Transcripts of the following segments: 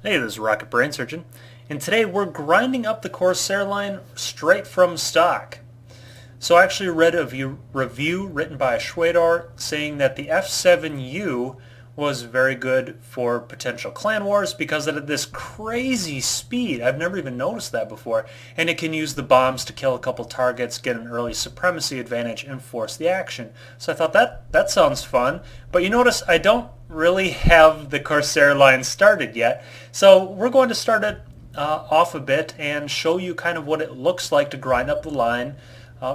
Hey, this is Rocket Brain Surgeon, and today we're grinding up the Corsair line straight from stock. So I actually read a review written by Schwadar saying that the F7U was very good for potential clan wars because it had this crazy speed. I've never even noticed that before. And it can use the bombs to kill a couple targets, get an early supremacy advantage, and force the action. So I thought that sounds fun. But you notice I don't really have the Corsair line started yet. So we're going to start it off a bit and show you kind of what it looks like to grind up the line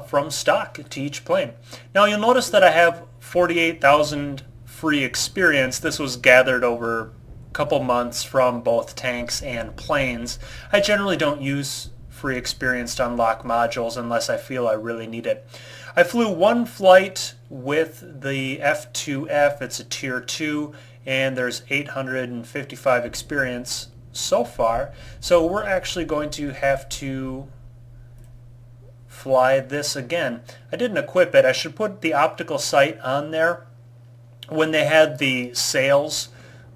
from stock to each plane. Now you'll notice that I have 48,000 free experience. This was gathered over a couple months from both tanks and planes. I generally don't use free experience to unlock modules unless I feel I really need it. I flew one flight with the F2F. It's a tier 2 and there's 855 experience so far. So we're actually going to have to fly this again. I didn't equip it. I should put the optical sight on there. When they had the sales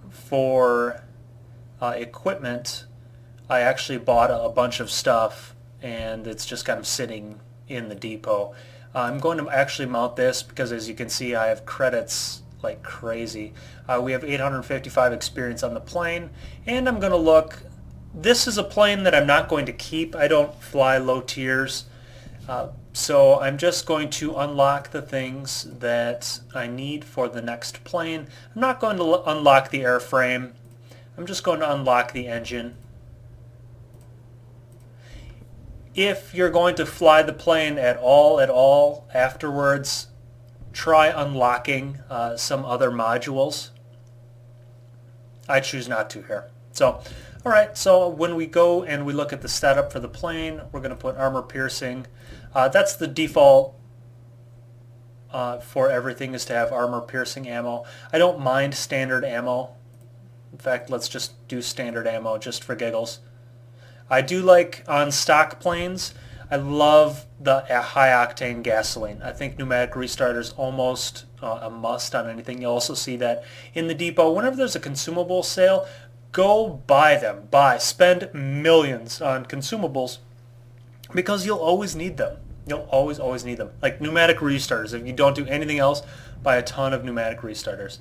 for equipment, I actually bought a bunch of stuff and it's just kind of sitting in the depot. I'm going to actually mount this because, as you can see, I have credits like crazy. We have 855 experience on the plane, and I'm going to look. This is a plane that I'm not going to keep. I don't fly low tiers. So I'm just going to unlock the things that I need for the next plane. I'm not going to unlock the airframe. I'm just going to unlock the engine. If you're going to fly the plane at all afterwards, try unlocking some other modules. I choose not to here. So, alright, so when we go and we look at the setup for the plane, we're going to put armor piercing. That's the default for everything, is to have armor piercing ammo. I don't mind standard ammo. In fact, let's just do standard ammo just for giggles. I do like on stock planes, I love the high octane gasoline. I think pneumatic restarter is almost a must on anything. You'll also see that in the depot. Whenever there's a consumable sale, go buy them. Spend millions on consumables because you'll always need them. You'll always need them. Like pneumatic restarters. If you don't do anything else, buy a ton of pneumatic restarters.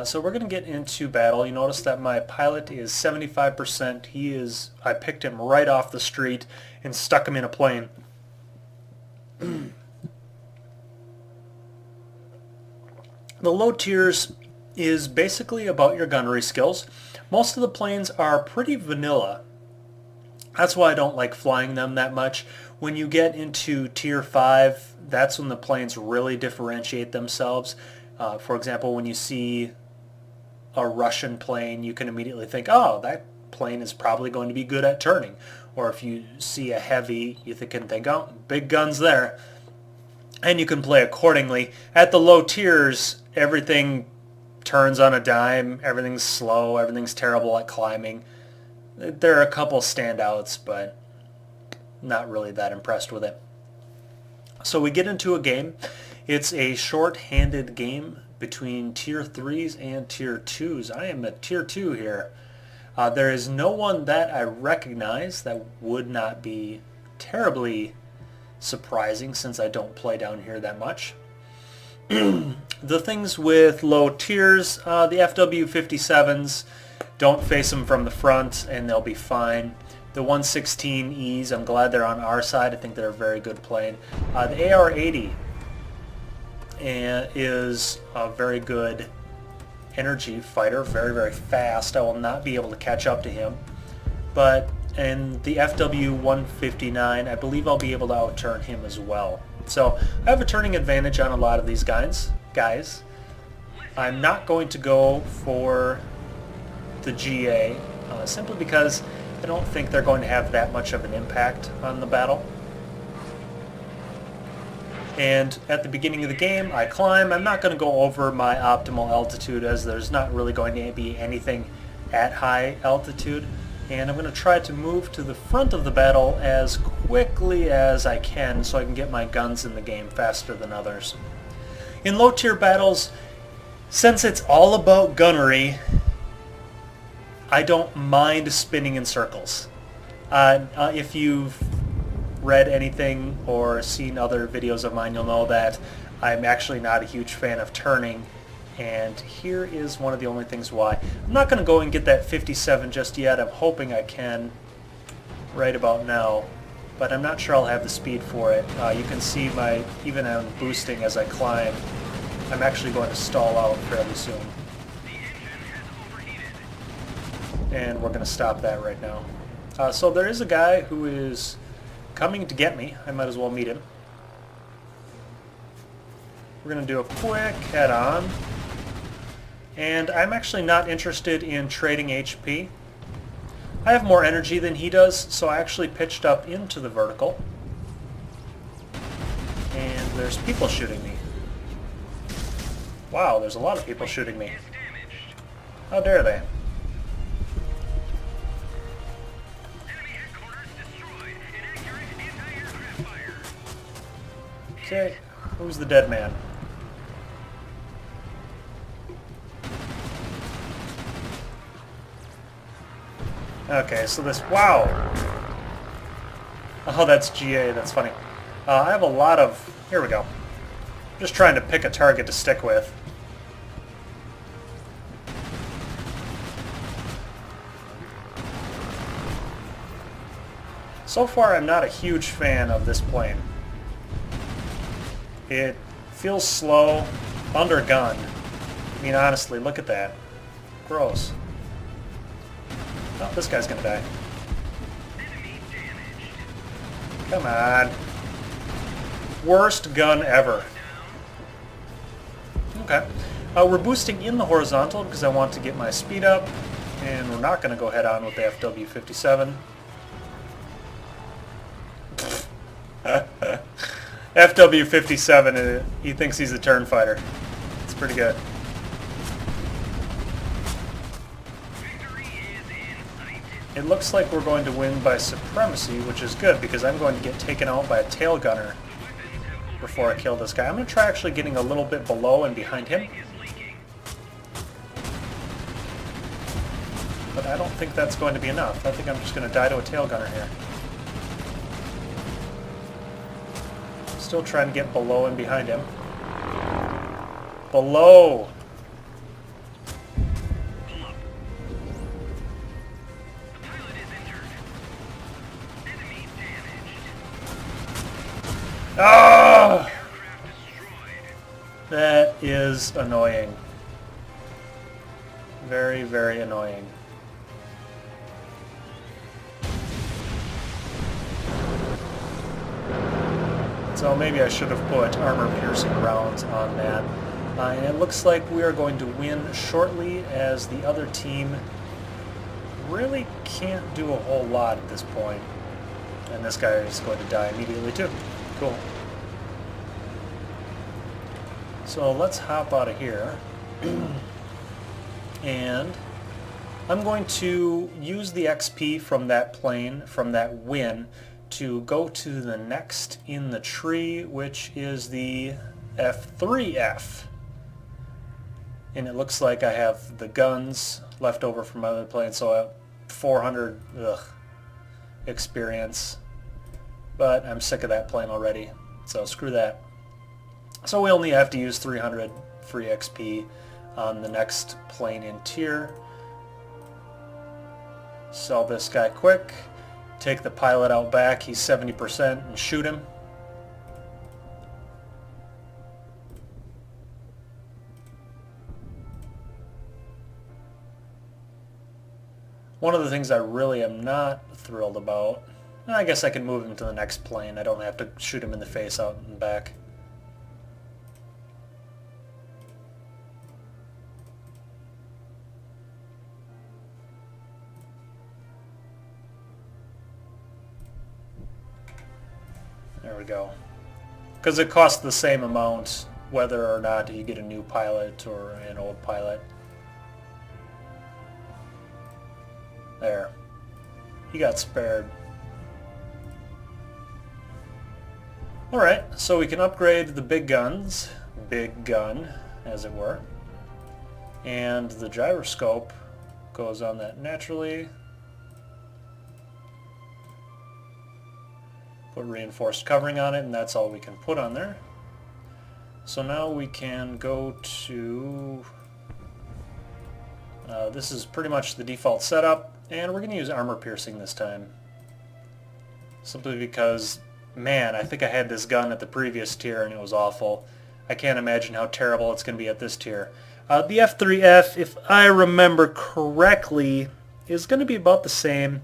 So we're going to get into battle. You notice that my pilot is 75%. I picked him right off the street and stuck him in a plane. The low tiers is basically about your gunnery skills. Most of the planes are pretty vanilla. That's why I don't like flying them that much. When you get into tier 5, that's when the planes really differentiate themselves. For example, when you see a Russian plane, you can immediately think, oh, that plane is probably going to be good at turning. Or if you see a heavy, you can think, oh, big guns there. And you can play accordingly. At the low tiers, everything turns on a dime, everything's slow, everything's terrible at climbing. There are a couple standouts, but not really that impressed with it. So we get into a game. It's a short-handed game between tier 3s and tier 2s. I am a tier 2 here. There is no one that I recognize. That would not be terribly surprising since I don't play down here that much. The things with low tiers, the FW57s, don't face them from the front and they'll be fine. The 116Es, I'm glad they're on our side. I think they're a very good plane. The AR-80 is a very good energy fighter, very fast. I will not be able to catch up to him. But in the FW-159, I believe I'll be able to outturn him as well. So I have a turning advantage on a lot of these guys. I'm not going to go for the GA simply because I don't think they're going to have that much of an impact on the battle. And at the beginning of the game, I climb. I'm not going to go over my optimal altitude as there's not really going to be anything at high altitude. And I'm going to try to move to the front of the battle as quickly as I can so I can get my guns in the game faster than others. In low tier battles, since it's all about gunnery, I don't mind spinning in circles. If you've read anything or seen other videos of mine, you'll know that I'm actually not a huge fan of turning, and here is one of the only things why. I'm not going to go and get that 57 just yet. I'm hoping I can right about now, but I'm not sure I'll have the speed for it. You can see even on boosting as I climb, I'm actually going to stall out fairly soon. And we're going to stop that right now. So there is a guy who is coming to get me. I might as well meet him. We're going to do a quick head-on. And I'm actually not interested in trading HP. I have more energy than he does, so I actually pitched up into the vertical. And there's people shooting me. Wow, there's a lot of people shooting me. How dare they? Okay, who's the dead man? Okay, so this... Wow! Oh, that's GA, that's funny. I have a lot of... Here we go. I'm just trying to pick a target to stick with. So far, I'm not a huge fan of this plane. It feels slow, undergunned. I mean, honestly, look at that. Gross. Oh, this guy's gonna die. Come on. Worst gun ever. Okay. We're boosting in the horizontal because I want to get my speed up, and we're not going to go head-on with the FW57. FW57, he thinks he's a turn fighter. It's pretty good. It looks like we're going to win by supremacy, which is good because I'm going to get taken out by a tail gunner before I kill this guy. I'm going to try actually getting a little bit below and behind him. But I don't think that's going to be enough. I think I'm just going to die to a tail gunner here. Still trying to get below and behind him. Below! Ah! That is annoying. Very, very annoying. So maybe I should have put armor-piercing rounds on that. And it looks like we are going to win shortly, as the other team really can't do a whole lot at this point. And this guy is going to die immediately too. Cool. So let's hop out of here. And I'm going to use the XP from that plane, from that win, to go to the next in the tree, which is the F3F. And it looks like I have the guns left over from my other plane, so I have 400 experience. But I'm sick of that plane already, so screw that. So we only have to use 300 free XP on the next plane in tier. Sell this guy quick. Take the pilot out back, he's 70%, and shoot him. One of the things I really am not thrilled about, I guess I can move him to the next plane. I don't have to shoot him in the face out and back. There we go. Because it costs the same amount whether or not you get a new pilot or an old pilot. There. He got spared. Alright, so we can upgrade the big guns. Big gun, as it were. And the gyroscope goes on that naturally. Put reinforced covering on it, and that's all we can put on there. So now we can go to... this is pretty much the default setup, and we're going to use armor piercing this time. Simply because, man, I think I had this gun at the previous tier and it was awful. I can't imagine how terrible it's going to be at this tier. The F3F, if I remember correctly, is going to be about the same,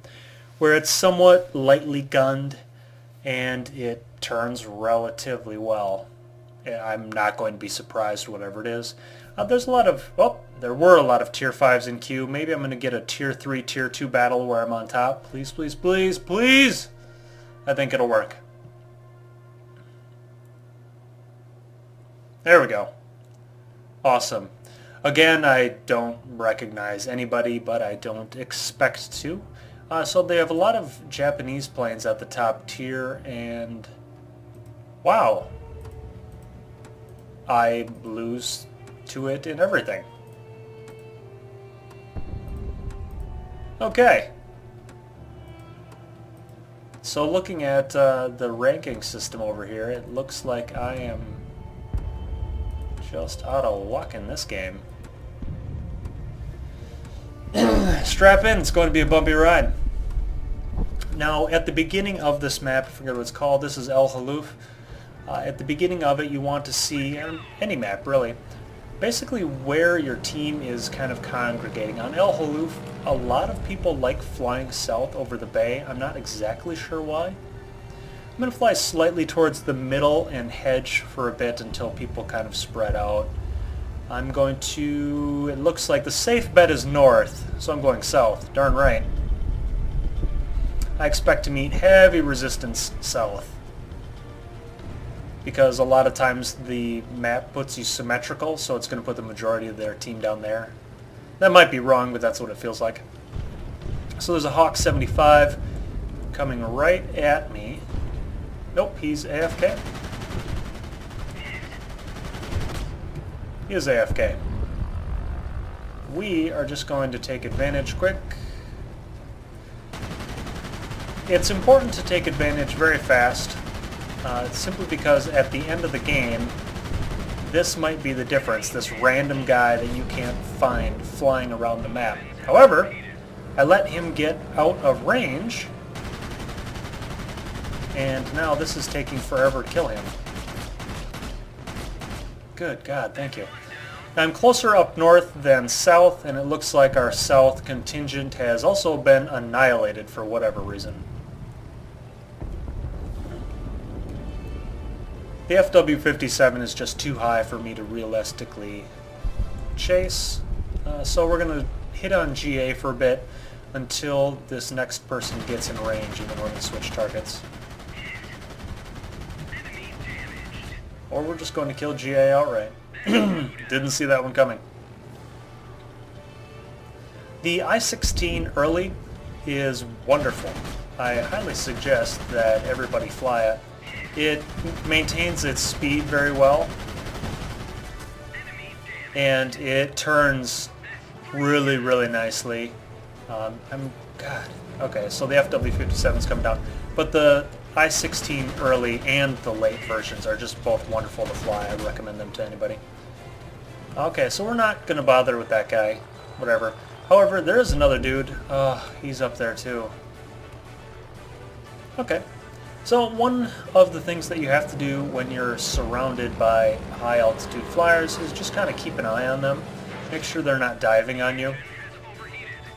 where it's somewhat lightly gunned and it turns relatively well. I'm not going to be surprised whatever it is. There's a lot of, well, there were a lot of tier 5s in queue. Maybe I'm going to get a tier 3, tier 2 battle where I'm on top. Please, please, please, please! I think it'll work. There we go. Awesome. Again, I don't recognize anybody, but I don't expect to. So they have a lot of Japanese planes at the top tier, and wow. I lose to it in everything. Okay. So looking at the ranking system over here, it looks like I am just out of luck in this game. Strap in, it's going to be a bumpy ride. Now, at the beginning of this map, I forget what it's called, this is El Haluf. At the beginning of it, you want to see, any map really, basically where your team is kind of congregating. On El Haluf, a lot of people like flying south over the bay. I'm not exactly sure why. I'm going to fly slightly towards the middle and hedge for a bit until people kind of spread out. I'm going to, it looks like the safe bet is north, so I'm going south. Darn right. I expect to meet heavy resistance south, because a lot of times the map puts you symmetrical, so it's going to put the majority of their team down there. That might be wrong, but that's what it feels like. So there's a Hawk 75 coming right at me. Nope, he's AFK. He is AFK. We are just going to take advantage quick. It's important to take advantage very fast, simply because at the end of the game, this might be the difference, this random guy that you can't find flying around the map. However, I let him get out of range, and now this is taking forever to kill him. Good God, thank you. I'm closer up north than south, and it looks like our south contingent has also been annihilated for whatever reason. The FW-57 is just too high for me to realistically chase, so we're going to hit on GA for a bit until this next person gets in range, and then we're going to switch targets. Or we're just going to kill GA outright. Didn't see that one coming. The I-16 early is wonderful. I highly suggest that everybody fly it. It maintains its speed very well, and it turns really, really nicely. God. Okay, so the FW-57's coming down, but the I-16 early and the late versions are just both wonderful to fly. I recommend them to anybody. Okay, so we're not going to bother with that guy. Whatever. However, there is another dude. He's up there too. Okay. So one of the things that you have to do when you're surrounded by high-altitude flyers is just kind of keep an eye on them. Make sure they're not diving on you.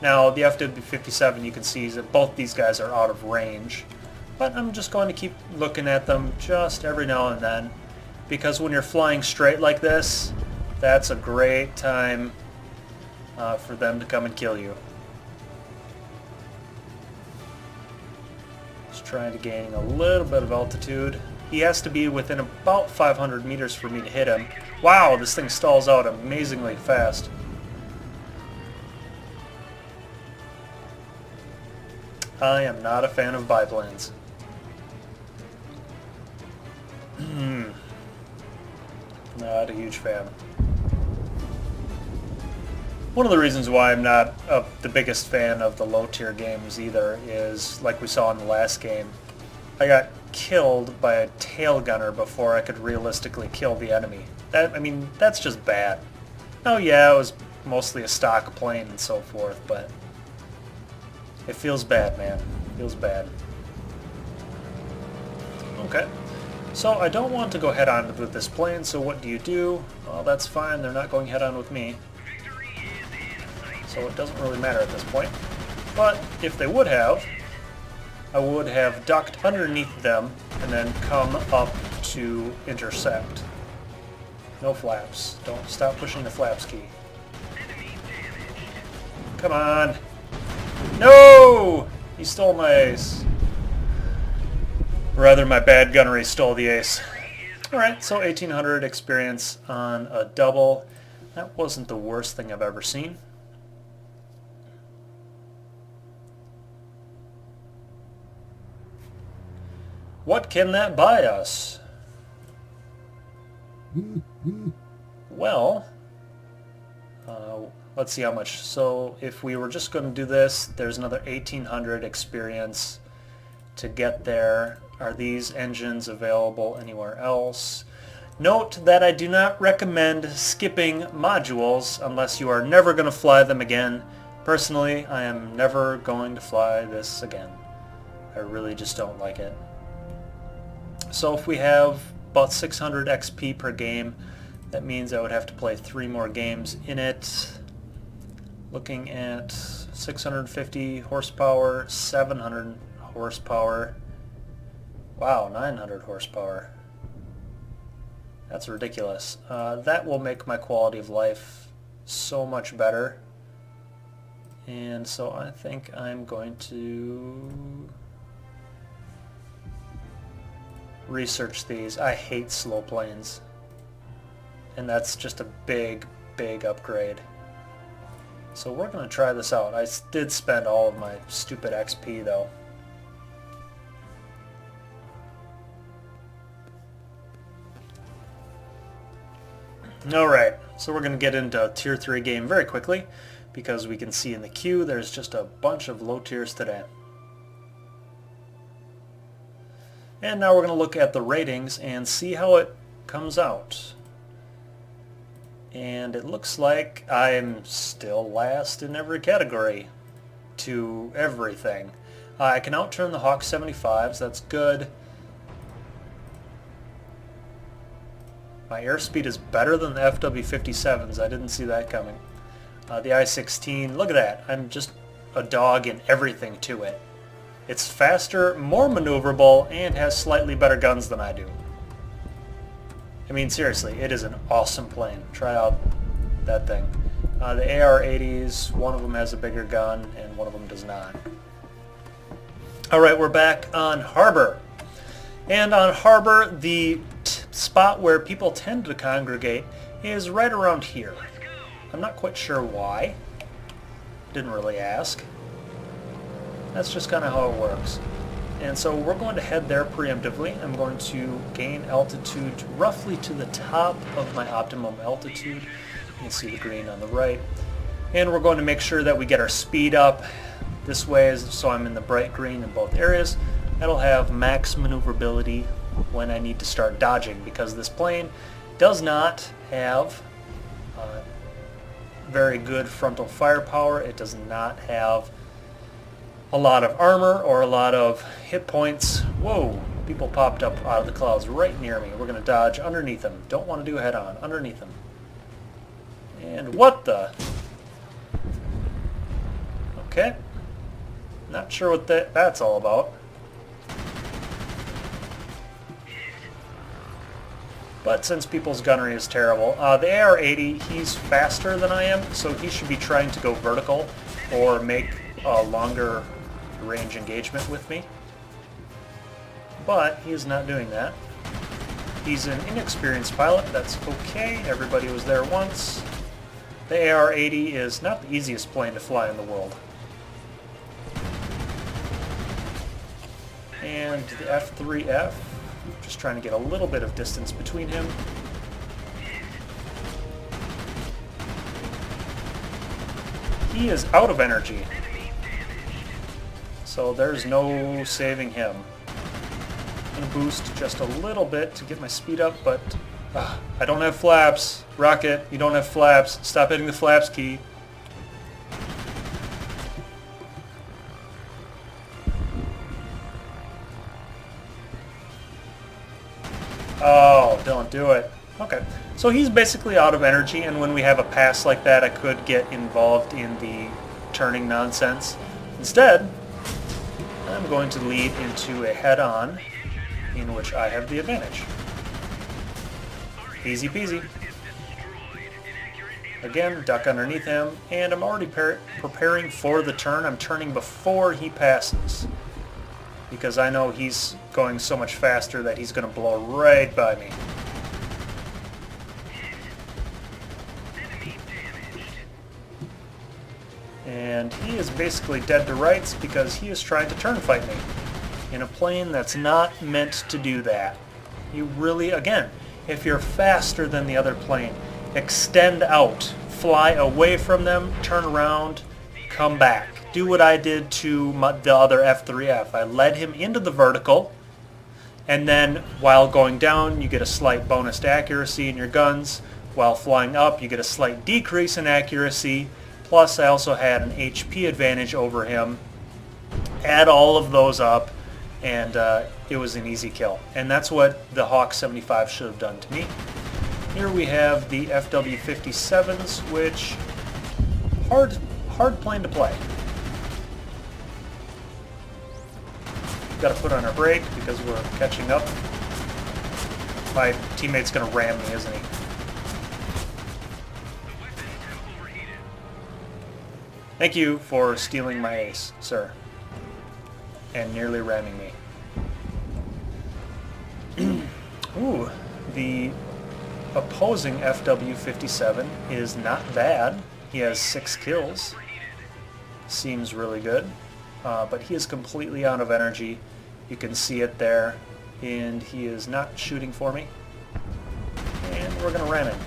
Now, the FW-57, you can see that both these guys are out of range. But I'm just going to keep looking at them just every now and then, because when you're flying straight like this, that's a great time for them to come and kill you. Just trying to gain a little bit of altitude. He has to be within about 500 meters for me to hit him. Wow, this thing stalls out amazingly fast. I am not a fan of biplanes. Not a huge fan. One of the reasons why I'm not the biggest fan of the low tier games either is, like we saw in the last game, I got killed by a tail gunner before I could realistically kill the enemy. I mean, that's just bad. Oh yeah, it was mostly a stock plane and so forth, but it feels bad, man. It feels bad. Okay. So I don't want to go head-on with this plane, so what do? Well, that's fine, they're not going head-on with me. So it doesn't really matter at this point. But if they would have, I would have ducked underneath them and then come up to intercept. No flaps. Don't stop pushing the flaps key. Come on! No! He stole my ace. Rather, my bad gunnery stole the ace. Alright, so 1800 experience on a double. That wasn't the worst thing I've ever seen. What can that buy us? Well, let's see how much. So if we were just going to do this, there's another 1800 experience to get there. Are these engines available anywhere else? Note that I do not recommend skipping modules unless you are never going to fly them again. Personally, I am never going to fly this again. I really just don't like it. So if we have about 600 XP per game, that means I would have to play 3 more games in it. Looking at 650 horsepower, 700 horsepower. Wow, 900 horsepower. That's ridiculous. That will make my quality of life so much better. And so I think I'm going to research these. I hate slow planes. And that's just a big, big upgrade. So we're going to try this out. I did spend all of my stupid XP though. Alright, so we're going to get into a Tier 3 game very quickly because we can see in the queue there's just a bunch of low tiers today. And now we're going to look at the ratings and see how it comes out. And it looks like I'm still last in every category to everything. I can outturn the Hawk 75s, that's good. My airspeed is better than the FW57s, I didn't see that coming. The I-16, look at that, I'm just a dog in everything to it. It's faster, more maneuverable, and has slightly better guns than I do. I mean, seriously, it is an awesome plane. Try out that thing. The AR-80s, one of them has a bigger gun, and one of them does not. Alright, we're back on Harbor. And on Harbor, the spot where people tend to congregate is right around here. I'm not quite sure why. Didn't really ask. That's just kind of how it works. And so we're going to head there preemptively. I'm going to gain altitude roughly to the top of my optimum altitude. You can see the green on the right. And we're going to make sure that we get our speed up this way, so I'm in the bright green in both areas. That'll have max maneuverability when I need to start dodging, because this plane does not have very good frontal firepower. It does not have a lot of armor or a lot of hit points. Whoa, people popped up out of the clouds right near me. We're going to dodge underneath them. Don't want to do a head-on. Underneath them. And what the? Okay. Not sure what that's all about. But since people's gunnery is terrible, the AR-80, he's faster than I am, so he should be trying to go vertical or make a longer range engagement with me. But he is not doing that. He's an inexperienced pilot, that's okay, everybody was there once. The AR-80 is not the easiest plane to fly in the world. And the F3F, just trying to get a little bit of distance between him. he is out of energy. So there's no saving him. I'm going to boost just a little bit to get my speed up, but I don't have flaps. Rocket, you don't have flaps. Stop hitting the flaps key. Oh, don't do it. Okay, so he's basically out of energy, and when we have a pass like that, I could get involved in the turning nonsense. Instead, I'm going to lead into a head-on, in which I have the advantage. Easy peasy. Again, duck underneath him, and I'm already preparing for the turn. I'm turning before he passes, because I know he's going so much faster that he's going to blow right by me. And he is basically dead to rights because he is trying to turn fight me in a plane that's not meant to do that. You really, again, if you're faster than the other plane, extend out, fly away from them, turn around, come back. Do what I did to the other F3F. I led him into the vertical, and then while going down, you get a slight bonus to accuracy in your guns. While flying up, you get a slight decrease in accuracy. Plus, I also had an HP advantage over him. Add all of those up, and it was an easy kill. And that's what the Hawk 75 should have done to me. Here we have the FW57s, which hard plane to play. Got to put on our brake because we're catching up. My teammate's going to ram me, isn't he? Thank you for stealing my ace, sir, and nearly ramming me. Ooh, the opposing FW57 is not bad. He has 6 kills. Seems really good. But he is completely out of energy. You can see it there. And he is not shooting for me. And we're going to ram him.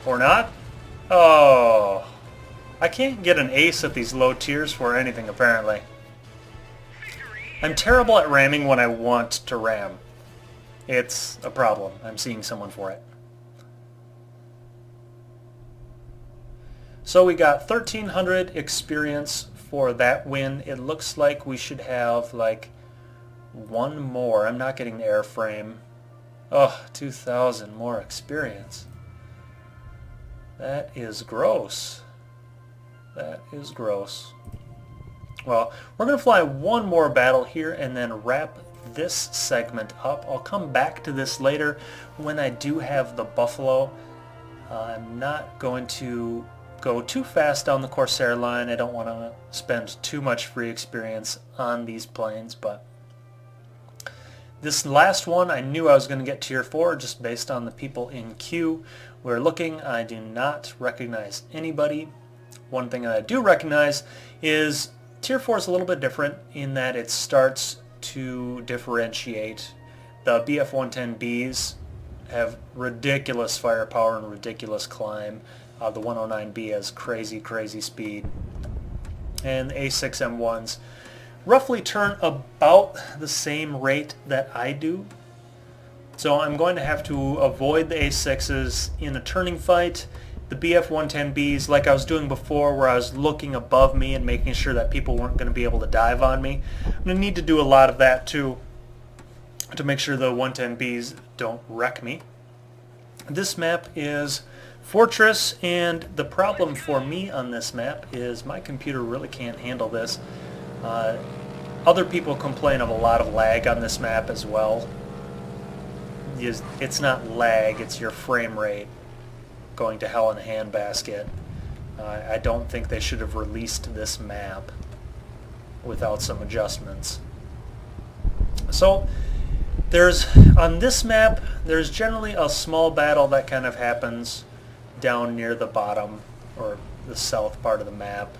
Or not? Oh. I can't get an ace at these low tiers for anything, apparently. I'm terrible at ramming when I want to ram. It's a problem. I'm seeing someone for it. So we got 1,300 experience for that win. It looks like we should have like one more. I'm not getting the airframe. Oh, 2,000 more experience. That is gross. That is gross. Well, we're going to fly one more battle here and then wrap this segment up. I'll come back to this later when I do have the Buffalo. I'm not going to go too fast down the Corsair line. I don't want to spend too much free experience on these planes, but this last one I knew I was going to get tier 4 just based on the people in queue. We're looking. I do not recognize anybody. One thing that I do recognize is tier 4 is a little bit different in that it starts to differentiate. The BF-110Bs have ridiculous firepower and ridiculous climb. The 109B has crazy, crazy speed. And the A6M1s roughly turn about the same rate that I do. So I'm going to have to avoid the A6s in a turning fight. The BF-110Bs, like I was doing before, where I was looking above me and making sure that people weren't going to be able to dive on me. I'm going to need to do a lot of that too to make sure the 110Bs don't wreck me. This map is Fortress, and the problem for me on this map is my computer really can't handle this. Other people complain of a lot of lag on this map as well. It's not lag, it's your frame rate going to hell in a handbasket. I don't think they should have released this map without some adjustments. So on this map, there's generally a small battle that kind of happens down near the bottom or the south part of the map.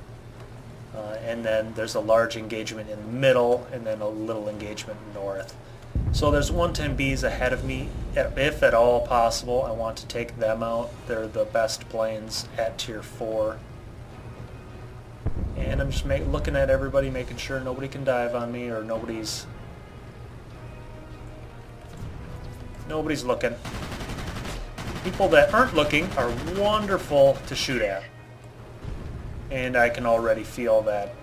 And then there's a large engagement in the middle and then a little engagement north. So there's 110Bs ahead of me. If at all possible, I want to take them out. They're the best planes at Tier 4. And I'm just looking at everybody, making sure nobody can dive on me or nobody's looking. People that aren't looking are wonderful to shoot at. And I can already feel that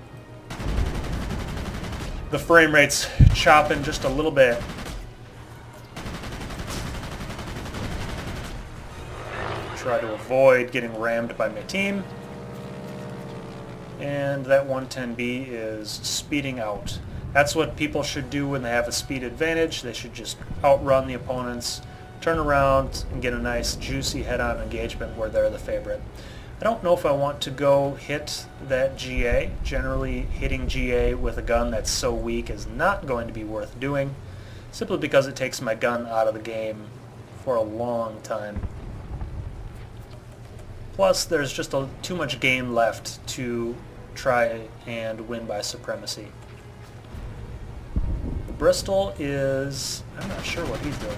the frame rate's chopping just a little bit. Try to avoid getting rammed by my team. And that 110B is speeding out. That's what people should do when they have a speed advantage. They should just outrun the opponents, turn around, and get a nice juicy head-on engagement where they're the favorite. I don't know if I want to go hit that GA. Generally, hitting GA with a gun that's so weak is not going to be worth doing, simply because it takes my gun out of the game for a long time. Plus, there's just too much game left to try and win by supremacy. The Bristol is... I'm not sure what he's doing.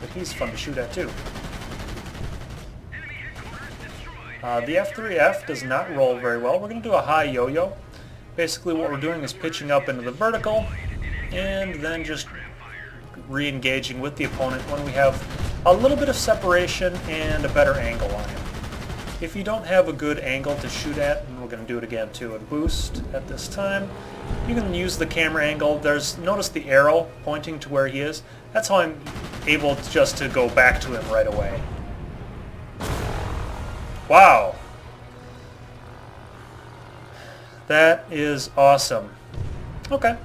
But he's fun to shoot at too. The F3F does not roll very well. We're going to do a high yo-yo. Basically what we're doing is pitching up into the vertical and then just re-engaging with the opponent when we have a little bit of separation and a better angle on him. If you don't have a good angle to shoot at, and we're going to do it again too, and boost at this time, you can use the camera angle. Notice the arrow pointing to where he is. That's how I'm able just to go back to him right away. Wow! That is awesome. Okay.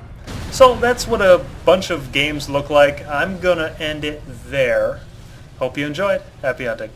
So that's what a bunch of games look like. I'm going to end it there. Hope you enjoyed. Happy hunting.